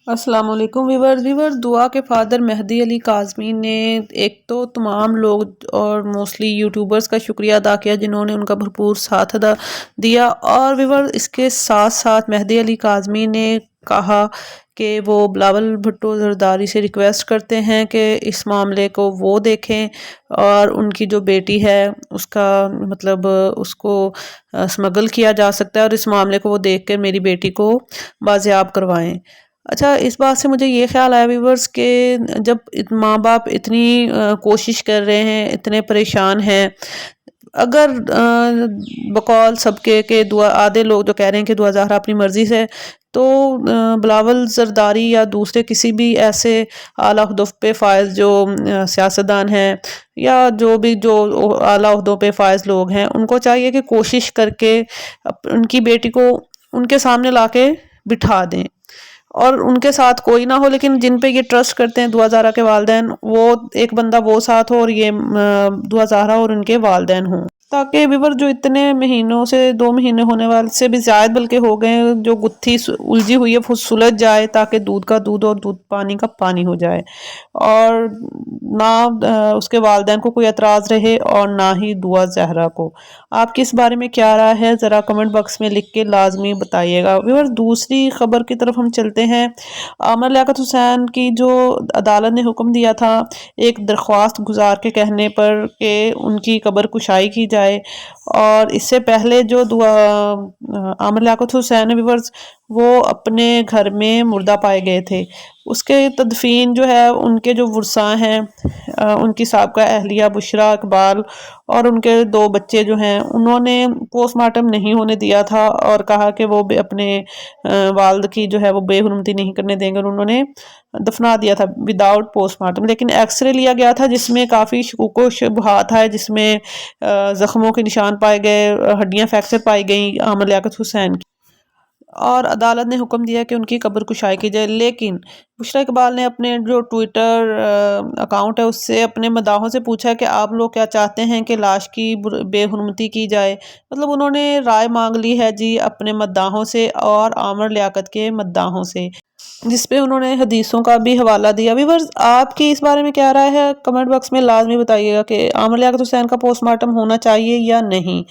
السلام علیکم ویور دعا کے فادر مہدی علی کاظمی نے ایک تو تمام لوگ اور موسٹلی یوٹیوبرز کا شکریہ ادا کیا جنہوں نے ان کا بھرپور ساتھ دیا، اور ویور اس کے ساتھ ساتھ مہدی علی کاظمی نے کہا کہ وہ بلاول بھٹو زرداری سے ریکویسٹ کرتے ہیں کہ اس معاملے کو وہ دیکھیں اور ان کی جو بیٹی ہے اس کا مطلب اس کو سمگل کیا جا سکتا ہے، اور اس معاملے کو وہ دیکھ کر میری بیٹی کو بازیاب کروائیں۔ اچھا، اس بات سے مجھے یہ خیال آیا ویورز کہ جب ماں باپ اتنی کوشش کر رہے ہیں، اتنے پریشان ہیں، اگر بقول سب کے کہ دعا آدھے لوگ جو کہہ رہے ہیں کہ دعا زہرا اپنی مرضی سے، تو بلاول زرداری یا دوسرے کسی بھی ایسے اعلیٰ عہدوں پہ فائز جو سیاستدان ہیں یا جو اعلیٰ عہدوں پہ فائز لوگ ہیں، ان کو چاہیے کہ کوشش کر کے ان کی بیٹی کو ان کے سامنے لا کے بٹھا دیں، اور ان کے ساتھ کوئی نہ ہو لیکن جن پہ یہ ٹرسٹ کرتے ہیں دعا زہرا کے والدین، وہ ایک بندہ وہ ساتھ ہو اور یہ دعا زہرا اور ان کے والدین ہوں، تاکہ ویور جو اتنے مہینوں سے 2 مہینے ہونے والے سے بھی زائد بلکہ ہو گئے ہیں، جو گتھی الجھی ہوئی ہے وہ سلجھ جائے، تاکہ دودھ کا دودھ اور دودھ پانی کا پانی ہو جائے، اور نہ اس کے والدین کو کوئی اعتراض رہے اور نہ ہی دعا زہرا کو۔ آپ کی اس بارے میں کیا رائے ہے ذرا کمنٹ باکس میں لکھ کے لازمی بتائیے گا۔ ویور دوسری خبر کی طرف ہم چلتے ہیں۔ عامر لیاقت حسین کی جو عدالت نے حکم دیا تھا ایک درخواست گزار کے کہنے پر کہ ان کی قبر کشائی کی جائے، اور اس سے پہلے جو عامر لیاقت حسین ویورز وہ اپنے گھر میں مردہ پائے گئے تھے، اس کے تدفین جو ہے ان کے جو ورثاء ہیں، ان کی سابقہ اہلیہ بشریٰ اقبال اور ان کے 2 بچے جو ہیں، انہوں نے پوسٹ مارٹم نہیں ہونے دیا تھا اور کہا کہ وہ اپنے والد کی جو ہے وہ بے حرمتی نہیں کرنے دیں گے، اور انہوں نے دفنا دیا تھا وداؤٹ پوسٹ مارٹم، لیکن ایکس رے لیا گیا تھا جس میں کافی شکوک و شبہات ہے، جس میں زخموں کے نشان پائے گئے، ہڈیاں فریکچر پائی گئیں عامر لیاقت حسین کی، اور عدالت نے حکم دیا کہ ان کی قبر کشائی کی جائے، لیکن بشریٰ اقبال نے اپنے جو ٹویٹر اکاؤنٹ ہے اس سے اپنے مداحوں سے پوچھا کہ آپ لوگ کیا چاہتے ہیں کہ لاش کی بے حرمتی کی جائے، مطلب انہوں نے رائے مانگ لی ہے جی اپنے مداحوں سے اور عامر لیاقت کے مداحوں سے، جس پہ انہوں نے حدیثوں کا بھی حوالہ دیا۔ ویورز آپ کی اس بارے میں کیا رائے ہے کمنٹ باکس میں لازمی بتائیے گا کہ عامر لیاقت حسین کا پوسٹ مارٹم ہونا چاہیے یا نہیں۔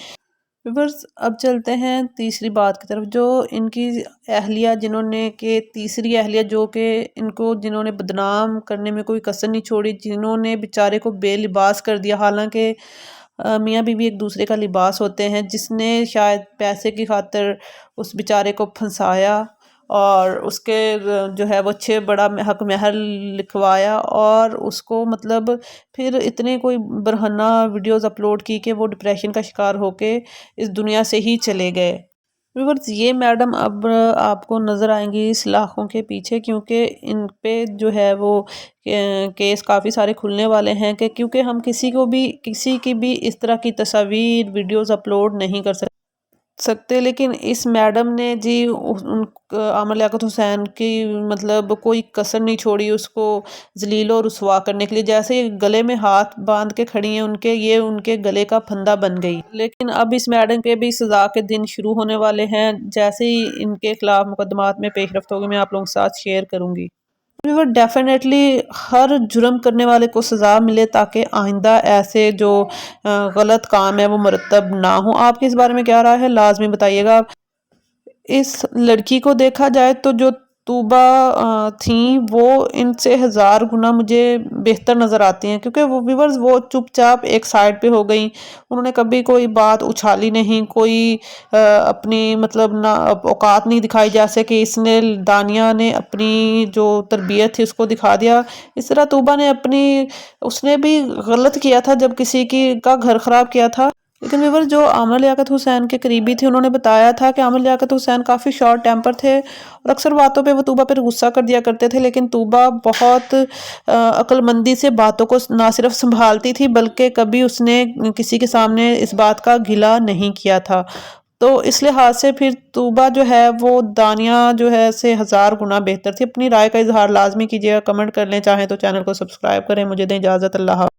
ویورز اب چلتے ہیں تیسری بات کی طرف، جو ان کی اہلیہ جنہوں نے کہ تیسری اہلیہ جو کہ ان کو جنہوں نے بدنام کرنے میں کوئی کسر نہیں چھوڑی، جنہوں نے بیچارے کو بے لباس کر دیا، حالانکہ میاں بیوی ایک دوسرے کا لباس ہوتے ہیں، جس نے شاید پیسے کی خاطر اس بیچارے کو پھنسایا اور اس کے جو ہے وہ 6 بڑا حق مہر لکھوایا، اور اس کو مطلب پھر اتنے کوئی برہنہ ویڈیوز اپلوڈ کی کہ وہ ڈپریشن کا شکار ہو کے اس دنیا سے ہی چلے گئے۔ ویورز یہ میڈم اب آپ کو نظر آئیں گی سلاخوں کے پیچھے، کیونکہ ان پہ جو ہے وہ کیس کافی سارے کھلنے والے ہیں، کہ کیونکہ ہم کسی کی بھی اس طرح کی تصاویر ویڈیوز اپلوڈ نہیں کر سکتے، لیکن اس میڈم نے جی عامر لیاقت حسین کی مطلب کوئی کسر نہیں چھوڑی اس کو ذلیل و رسوا کرنے کے لیے، جیسے ہی گلے میں ہاتھ باندھ کے کھڑی ہیں ان کے گلے کا پھندہ بن گئی، لیکن اب اس میڈم کے بھی سزا کے دن شروع ہونے والے ہیں، جیسے ہی ان کے خلاف مقدمات میں پیش رفت ہوگی میں آپ لوگوں کے ساتھ شیئر کروں گی۔ ڈیفینیٹلی ہر جرم کرنے والے کو سزا ملے، تاکہ آئندہ ایسے جو غلط کام ہے وہ مرتب نہ ہوں۔ آپ کی اس بارے میں کیا رائے ہے لازمی بتائیے گا۔ اس لڑکی کو دیکھا جائے تو جو طوبہ تھیں وہ ان سے 1000 گنا مجھے بہتر نظر آتی ہیں، کیونکہ وہ ویورز وہ چپ چاپ ایک سائڈ پہ ہو گئیں، انہوں نے کبھی کوئی بات اچھالی نہیں، کوئی اپنی مطلب نہ اوقات نہیں دکھائی، جیسے کہ دانیہ نے اپنی جو تربیت تھی اس کو دکھا دیا، اس طرح طوبہ نے اس نے بھی غلط کیا تھا جب کسی کا گھر خراب کیا تھا، لیکن ویور جو عامر لیاقت حسین کے قریبی تھے انہوں نے بتایا تھا کہ عامر لیاقت حسین کافی شارٹ ٹیمپر تھے اور اکثر باتوں پہ وہ طوبہ پہ غصہ کر دیا کرتے تھے، لیکن طوبہ بہت عقل مندی سے باتوں کو نہ صرف سنبھالتی تھی بلکہ کبھی اس نے کسی کے سامنے اس بات کا گلہ نہیں کیا تھا، تو اس لحاظ سے پھر طوبہ جو ہے وہ دانیہ جو ہے سے 1000 گنا بہتر تھی۔ اپنی رائے کا اظہار لازمی کیجیے گا، کمنٹ کر لیں، چاہیں تو چینل کو سبسکرائب کریں۔ مجھے دیں اجازت، اللہ حافظ۔